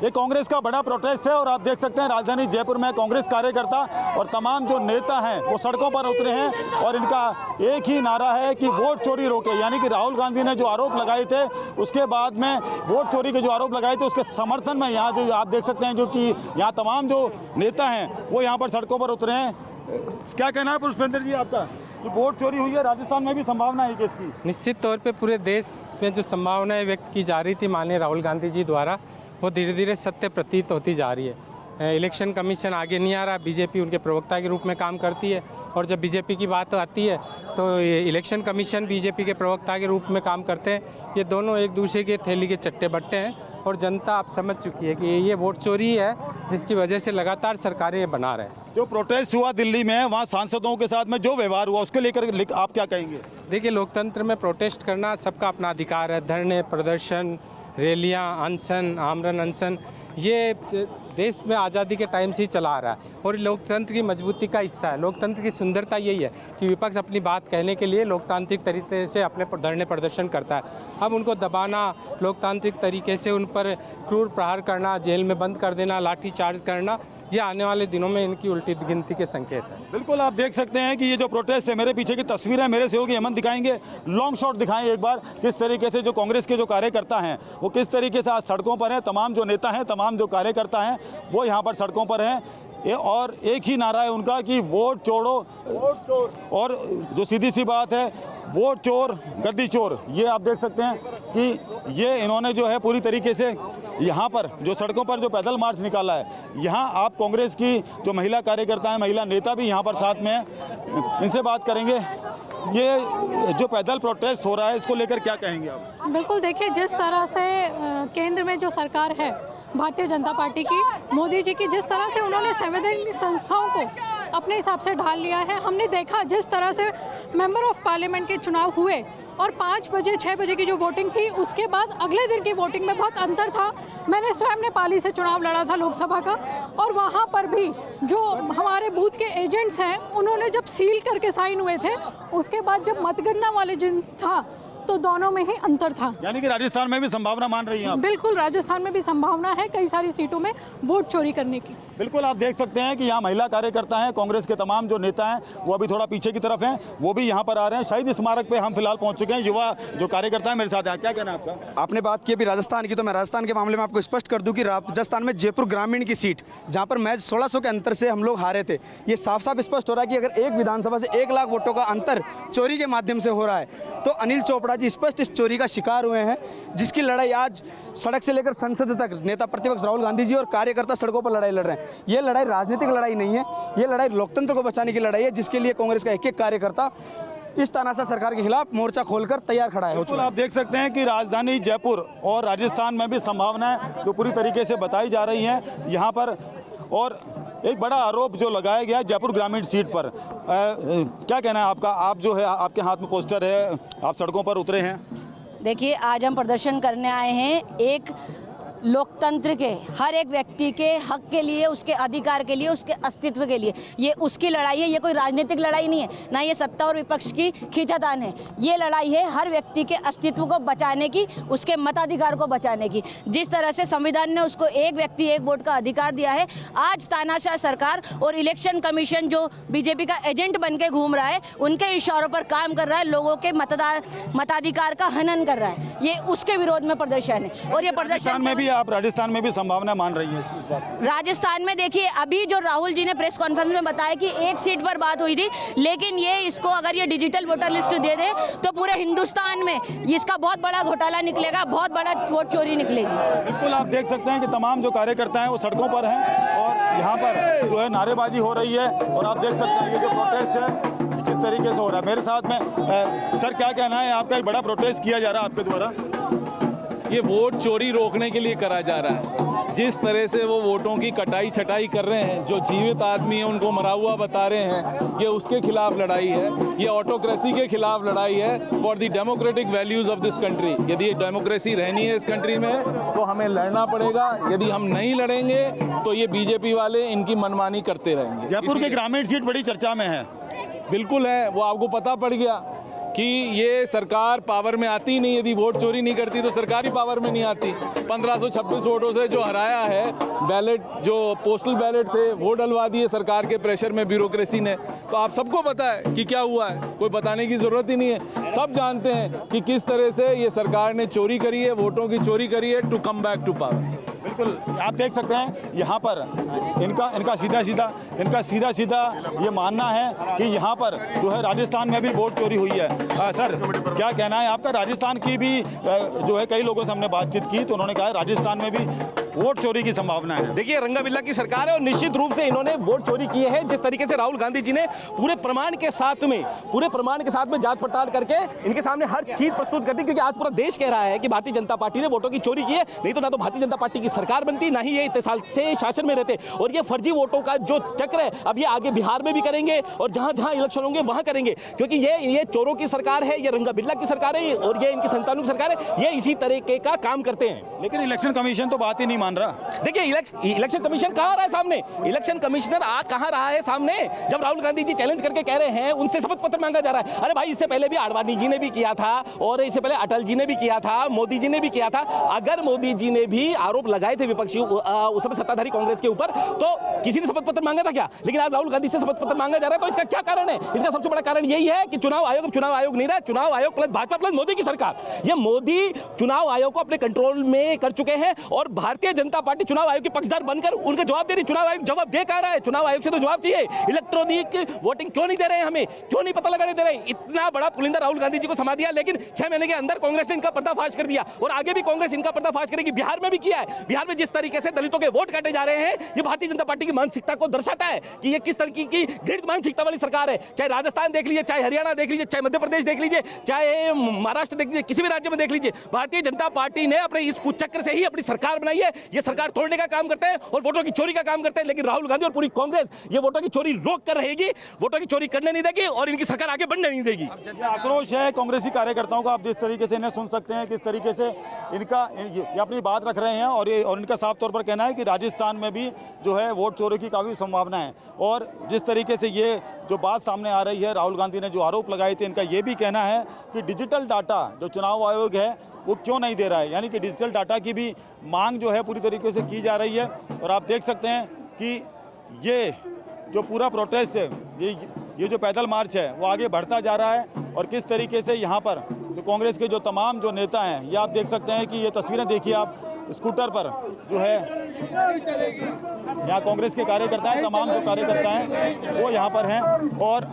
ये कांग्रेस का बड़ा प्रोटेस्ट है और आप देख सकते हैं राजधानी जयपुर में कांग्रेस कार्यकर्ता और तमाम जो नेता हैं वो सड़कों पर उतरे हैं और इनका एक ही नारा है कि वोट चोरी रोके। यानी कि राहुल गांधी ने जो आरोप लगाए थे उसके बाद में वोट चोरी के जो आरोप लगाए थे उसके समर्थन में यहाँ जो आप देख सकते हैं जो कि यहाँ तमाम जो नेता हैं वो यहाँ पर सड़कों पर उतरे हैं। क्या कहना है पुष्पेंद्र जी आपका, जो वोट चोरी हुई है राजस्थान में भी संभावना है इसकी? निश्चित तौर पे पूरे देश में जो संभावनाएं व्यक्त की जा रही थी माननीय राहुल गांधी जी द्वारा, वो धीरे धीरे सत्य प्रतीत होती जा रही है। इलेक्शन कमीशन आगे नहीं आ रहा, बीजेपी उनके प्रवक्ता के रूप में काम करती है और जब बीजेपी की बात आती है तो इलेक्शन कमीशन बीजेपी के प्रवक्ता के रूप में काम करते हैं। ये दोनों एक दूसरे के थैली के चट्टे बट्टे हैं और जनता आप समझ चुकी है कि ये वोट चोरी है जिसकी वजह से लगातार सरकारें बना रहे हैं। जो प्रोटेस्ट हुआ दिल्ली में वहाँ सांसदों के साथ में जो व्यवहार हुआ उसके लेकर आप क्या कहेंगे? देखिए, लोकतंत्र में प्रोटेस्ट करना सबका अपना अधिकार है। धरने, प्रदर्शन, रैलियां, अनशन, आमरण अनशन, ये देश में आज़ादी के टाइम से ही चला आ रहा है और लोकतंत्र की मजबूती का हिस्सा है। लोकतंत्र की सुंदरता यही है कि विपक्ष अपनी बात कहने के लिए लोकतांत्रिक तरीके से अपने धरने प्रदर्शन करता है। अब उनको दबाना, लोकतांत्रिक तरीके से उन पर क्रूर प्रहार करना, जेल में बंद कर देना, लाठीचार्ज करना, ये आने वाले दिनों में इनकी उल्टी गिनती के संकेत है। बिल्कुल, आप देख सकते हैं कि ये जो प्रोटेस्ट है, मेरे पीछे की तस्वीर है, मेरे सहयोगी हेमंत दिखाएंगे, लॉन्ग शॉट दिखाएं एक बार, किस तरीके से जो कांग्रेस के जो कार्यकर्ता हैं वो किस तरीके से आज सड़कों पर हैं। तमाम जो नेता हैं, तमाम जो कार्यकर्ता हैं वो यहाँ पर सड़कों पर हैं और एक ही नारा है उनका कि वोट छोड़ो, वोट चोर। और जो सीधी सी बात है, वोट चोर गद्दी चोर। ये आप देख सकते हैं कि ये इन्होंने जो है पूरी तरीके से यहाँ पर जो सड़कों पर जो पैदल मार्च निकाला है, यहाँ आप कांग्रेस की जो महिला कार्यकर्ता हैं, महिला नेता भी यहाँ पर साथ में हैं, इनसे बात करेंगे। ये जो पैदल प्रोटेस्ट हो रहा है इसको लेकर क्या कहेंगे आप? बिल्कुल, देखिए जिस तरह से केंद्र में जो सरकार है भारतीय जनता पार्टी की, मोदी जी की, जिस तरह से उन्होंने संवैधानिक संस्थाओं को अपने हिसाब से ढाल लिया है। हमने देखा जिस तरह से मेंबर ऑफ पार्लियामेंट के चुनाव हुए और 5 बजे 6 बजे की जो वोटिंग थी उसके बाद अगले दिन की वोटिंग में बहुत अंतर था। मैंने स्वयं नेपाली से चुनाव लड़ा था लोकसभा का और वहाँ पर भी जो हमारे बूथ के एजेंट्स हैं उन्होंने जब सील करके साइन हुए थे, उसके बाद जब मतगणना वाले दिन था तो दोनों में ही अंतर था। यानी कि राजस्थान में भी संभावना मान रही हैं आप? बिल्कुल, राजस्थान में भी संभावना है कई सारी सीटों में वोट चोरी करने की। बिल्कुल, आप देख सकते हैं कि यहाँ महिला कार्यकर्ता हैं, कांग्रेस के तमाम जो नेता हैं वो अभी थोड़ा पीछे की तरफ हैं, वो भी यहाँ पर आ रहे हैं। शहीद स्मारक पे हम फिलहाल पहुँच चुके हैं। युवा जो कार्यकर्ता है मेरे साथ है, क्या कहना है आपका? आपने बात की अभी राजस्थान की, तो मैं राजस्थान के मामले में आपको स्पष्ट कर दूं कि राजस्थान में जयपुर ग्रामीण की सीट जहां पर मैच 1600 के अंतर से हम लोग हारे थे, ये साफ साफ स्पष्ट हो रहा है कि अगर एक विधानसभा से 1 लाख वोटों का अंतर चोरी के माध्यम से हो रहा है तो अनिल चोपड़ा जी स्पष्ट इस चोरी का शिकार हुए हैं, जिसकी लड़ाई आज सड़क से लेकर संसद तक नेता प्रतिपक्ष राहुल गांधी जी और कार्यकर्ता सड़कों पर लड़ाई लड़ रहे हैं। ये लड़ाई राजनीतिक लड़ाई नहीं है, ये लड़ाई लोकतंत्र को बचाने की लड़ाई है, जिसके लिए कांग्रेस का एक एक कार्यकर्ता इस तानाशाह सरकार के खिलाफ मोर्चा खोलकर तैयार खड़ा है। बिल्कुल, आप देख सकते हैं कि राजधानी जयपुर और राजस्थान में भी संभावनाएं जो पूरी तरीके से बताई जा रही हैं यहाँ पर। और एक बड़ा आरोप जो लगाया गया है जयपुर ग्रामीण सीट पर, क्या कहना है आपका? आप जो है, आपके हाथ में पोस्टर है, आप सड़कों पर उतरे हैं। देखिए, आज हम प्रदर्शन करने आए हैं एक लोकतंत्र के, हर एक व्यक्ति के हक के लिए, उसके अधिकार के लिए, उसके अस्तित्व के लिए। ये उसकी लड़ाई है, ये कोई राजनीतिक लड़ाई नहीं है, ना ये सत्ता और विपक्ष की खींचातान है। ये लड़ाई है हर व्यक्ति के अस्तित्व को बचाने की, उसके मताधिकार को बचाने की। जिस तरह से संविधान ने उसको एक व्यक्ति एक वोट का अधिकार दिया है, आज तानाशाह सरकार और इलेक्शन कमीशन जो बीजेपी का एजेंट बन के घूम रहा है, उनके इशारों पर काम कर रहा है, लोगों के मताधिकार का हनन कर रहा है। ये उसके विरोध में प्रदर्शन है। और ये प्रदर्शन में आप राजस्थान में भी संभावना मान रही है? राजस्थान में देखिए, अभी जो राहुल जी ने प्रेस कॉन्फ्रेंस में बताया कि एक सीट पर बात हुई थी, लेकिन ये इसको अगर ये डिजिटल वोटर लिस्ट दे दे तो पूरे हिंदुस्तान में इसका बहुत बड़ा घोटाला निकलेगा, बहुत बड़ा वोट चोरी निकलेगी। बिल्कुल, आप देख सकते हैं कि तमाम जो कार्यकर्ता हैं वो सड़कों पर हैं और यहाँ पर जो है नारेबाजी हो रही है और आप देख सकते हैं ये जो प्रोटेस्ट है किस तरीके से हो रहा है। मेरे साथ में सर, क्या कहना है आपका? एक बड़ा प्रोटेस्ट किया जा रहा है आपके द्वारा। ये वोट चोरी रोकने के लिए करा जा रहा है। जिस तरह से वो वोटों की कटाई छटाई कर रहे हैं, जो जीवित आदमी है उनको मरा हुआ बता रहे हैं, ये उसके खिलाफ लड़ाई है। ये ऑटोक्रेसी के खिलाफ लड़ाई है for the democratic values of this country. यदि ये डेमोक्रेसी रहनी है इस कंट्री में तो हमें लड़ना पड़ेगा। यदि हम नहीं लड़ेंगे तो ये बीजेपी वाले इनकी मनमानी करते रहेंगे। जयपुर की ग्रामीण सीट बड़ी चर्चा में है। बिल्कुल है, वो आपको पता पड़ गया कि ये सरकार पावर में आती ही नहीं, यदि वोट चोरी नहीं करती तो सरकार ही पावर में नहीं आती। 1526 वोटों से जो हराया है, बैलेट जो पोस्टल बैलेट थे वो डलवा दिए सरकार के प्रेशर में ब्यूरोक्रेसी ने। तो आप सबको पता है कि क्या हुआ है, कोई बताने की ज़रूरत ही नहीं है। सब जानते हैं कि किस तरह से ये सरकार ने चोरी करी है, वोटों की चोरी करी है to come back to power. बिल्कुल, आप देख सकते हैं यहाँ पर इनका सीधा सीधा ये मानना है कि यहाँ पर जो है राजस्थान में भी वोट चोरी हुई है। सर, क्या कहना है आपका? राजस्थान की भी जो है कई लोगों से हमने बातचीत की तो उन्होंने कहा राजस्थान में भी वोट चोरी की संभावना है। देखिए, रंगा बिल्ला की सरकार है और निश्चित रूप से इन्होंने वोट चोरी किए हैं। जिस तरीके से राहुल गांधी जी ने पूरे प्रमाण के साथ में जांच पड़ताल करके इनके सामने हर चीज प्रस्तुत कर दी, क्योंकि आज पूरा देश कह रहा है कि भारतीय जनता पार्टी ने वोटों की चोरी की है। नहीं तो ना तो भारतीय जनता पार्टी की सरकार बनती, ना ही ये इतने साल से शासन में रहते। और ये फर्जी वोटों का जो चक्र है अब ये आगे बिहार में भी करेंगे और जहां जहां इलेक्शन होंगे वहां करेंगे, क्योंकि ये चोरों की सरकार है, ये रंगा बिल्ला की सरकार है और ये इनकी संतानों की सरकार है। ये इसी तरीके का काम करते हैं। लेकिन इलेक्शन कमीशन तो बात ही नहीं मान रहा। देखिए, इलेक्शन कमीशन कहाँ रहा है सामने? इलेक्शन कमिश्नर कहाँ रहा है सामने? जब राहुल गांधी जी चैलेंज करके कह रहे हैं, उनसे शपथ पत्र मांगा जा रहा है। अरे भाई, इससे पहले भी आडवाणी जी ने भी किया था और इससे पहले अटल जी ने भी किया था, मोदी जी ने भी किया था। अगर मोदी जी ने भी आरोप लगाए थे विपक्षी उस समय सत्ताधारी कांग्रेस के ऊपर, तो किसी ने शपथ पत्र मांगा था क्या? लेकिन आज राहुल गांधी से शपथ पत्र मांगा जा रहा है। तो इसका क्या कारण है? इसका सबसे बड़ा कारण यही है कि चुनाव आयोग नहीं रहा, चुनाव आयोग प्लस भाजपा प्लस मोदी की सरकार। ये मोदी चुनाव आयोग को अपने कंट्रोल में कर चुके हैं और भारतीय जनता पार्टी चुनाव आयोग के पक्षधर बनकर उनका जवाब दे रही। चुनाव आयोग जवाब दे कहां रहा है? चुनाव आयोग से तो जवाब चाहिए। इलेक्ट्रॉनिक वोटिंग क्यों नहीं दे रहे हैं? हमें क्यों नहीं पता लगाने दे रहे? इतना बड़ा पुलिंदा राहुल गांधी जी को समा दिया, लेकिन 6 महीने के अंदर कांग्रेस ने इनका पर्दाफाश कर दिया और आगे भी कांग्रेस इनका पर्दाफाश करेगी। बिहार में भी किया है। बिहार में जिस तरीके से दलितों के वोट काटे जा रहे हैं, ये भारतीय जनता पार्टी की मानसिकता को दर्शाता है कि ये किस तरीके की घृणित मानसिकता वाली सरकार है। चाहे राजस्थान देख लीजिए, चाहे हरियाणा देख लीजिए, चाहे मध्य प्रदेश देख लीजिए, चाहे महाराष्ट्र देख लीजिए, किसी भी राज्य में देख लीजिए, भारतीय जनता पार्टी ने अपने इस कुचक्र से ही अपनी सरकार बनाई है। ये सरकार तोड़ने का काम करते हैं और वोटों की चोरी का काम करते हैं। लेकिन राहुल गांधी और पूरी कांग्रेस ये वोटों की चोरी रोक कर रहेगी, वोटों की चोरी करने नहीं देगी और इनकी सरकार आगे बढ़ने नहीं देगी। आक्रोश है कांग्रेसी कार्यकर्ताओं का। आप जिस तरीके से इन्हें सुन सकते हैं, किस तरीके से ये अपनी बात रख रहे हैं और इनका साफ तौर पर कहना है कि राजस्थान में भी जो है वोट चोरी की काफ़ी संभावना है। और जिस तरीके से ये जो बात सामने आ रही है, राहुल गांधी ने जो आरोप लगाए थे, इनका ये भी कहना है कि डिजिटल डाटा जो चुनाव आयोग है वो क्यों नहीं दे रहा है, यानी कि डिजिटल डाटा की भी मांग जो है पूरी तरीके से की जा रही है। और आप देख सकते हैं कि ये जो पूरा प्रोटेस्ट है, ये जो पैदल मार्च है वो आगे बढ़ता जा रहा है। और किस तरीके से यहाँ पर जो कांग्रेस के जो तमाम जो नेता हैं, ये आप देख सकते हैं कि ये तस्वीरें देखिए आप, स्कूटर पर जो है यहाँ कांग्रेस के कार्यकर्ता हैं, तमाम जो कार्यकर्ता हैं वो यहाँ पर हैं। और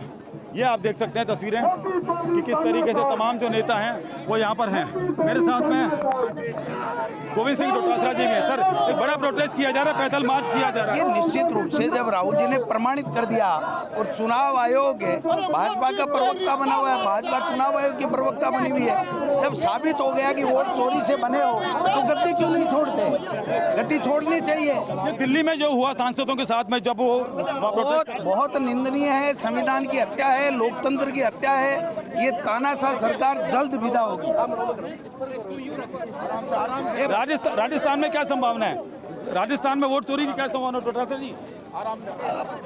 ये आप देख सकते हैं तस्वीरें कि किस तरीके से तमाम जो नेता हैं वो यहाँ पर हैं। मेरे साथ में गोविंद सिंह डोटासरा जी में। सर, एक बड़ा प्रोटेस्ट किया जा रहा है, पैदल मार्च किया जा रहा है। ये निश्चित रूप से जब राहुल जी ने प्रमाणित कर दिया और चुनाव आयोग है भाजपा का प्रवक्ता बना हुआ है, भाजपा चुनाव आयोग की प्रवक्ता बनी हुई है, जब साबित हो गया कि वोट चोरी से बने हो तो गद्दी क्यों नहीं छोड़ते? गद्दी छोड़नी चाहिए। ये दिल्ली में जो हुआ सांसदों के साथ में, जब वो बहुत निंदनीय है। संविधान की हत्या है, लोकतंत्र की हत्या है। ये तानाशाह सरकार जल्द विदा होगी। राजस्थान में क्या संभावना है? राजस्थान में वोट चोरी की क्या संभावना डोटासरा जी?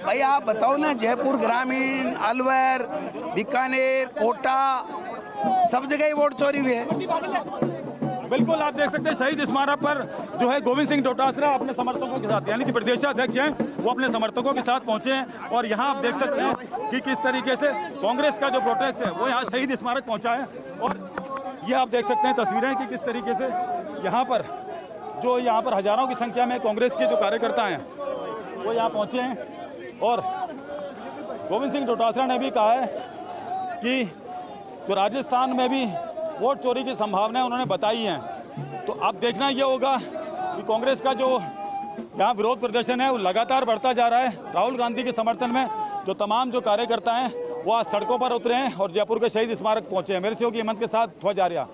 भाई आप बताओ ना, जयपुर ग्रामीण, अलवर, बीकानेर, कोटा, सब जगह ही वोट चोरी हुई है। बिल्कुल, आप देख सकते हैं शहीद स्मारक पर जो है गोविंद सिंह डोटासरा अपने समर्थकों के साथ, यानी कि प्रदेशाध्यक्ष हैं, वो अपने समर्थकों के साथ पहुंचे हैं। और यहाँ आप देख सकते हैं कि किस तरीके से कांग्रेस का जो प्रोटेस्ट है वो यहाँ शहीद स्मारक पहुंचा है। और ये आप देख सकते हैं तस्वीरें कि किस तरीके से यहाँ पर हजारों की संख्या में कांग्रेस के जो कार्यकर्ता हैं वो यहाँ पहुँचे हैं। और गोविंद सिंह डोटासरा ने भी कहा है कि तो राजस्थान में भी वोट चोरी की संभावनाएं उन्होंने बताई हैं। तो अब देखना ये होगा कि कांग्रेस का जो यहाँ विरोध प्रदर्शन है वो लगातार बढ़ता जा रहा है। राहुल गांधी के समर्थन में जो तमाम जो कार्यकर्ता हैं वो आज सड़कों पर उतरे हैं और जयपुर के शहीद स्मारक पहुंचे हैं। मेरे सहयोगी हेमंत के साथ ध्वज आर्या।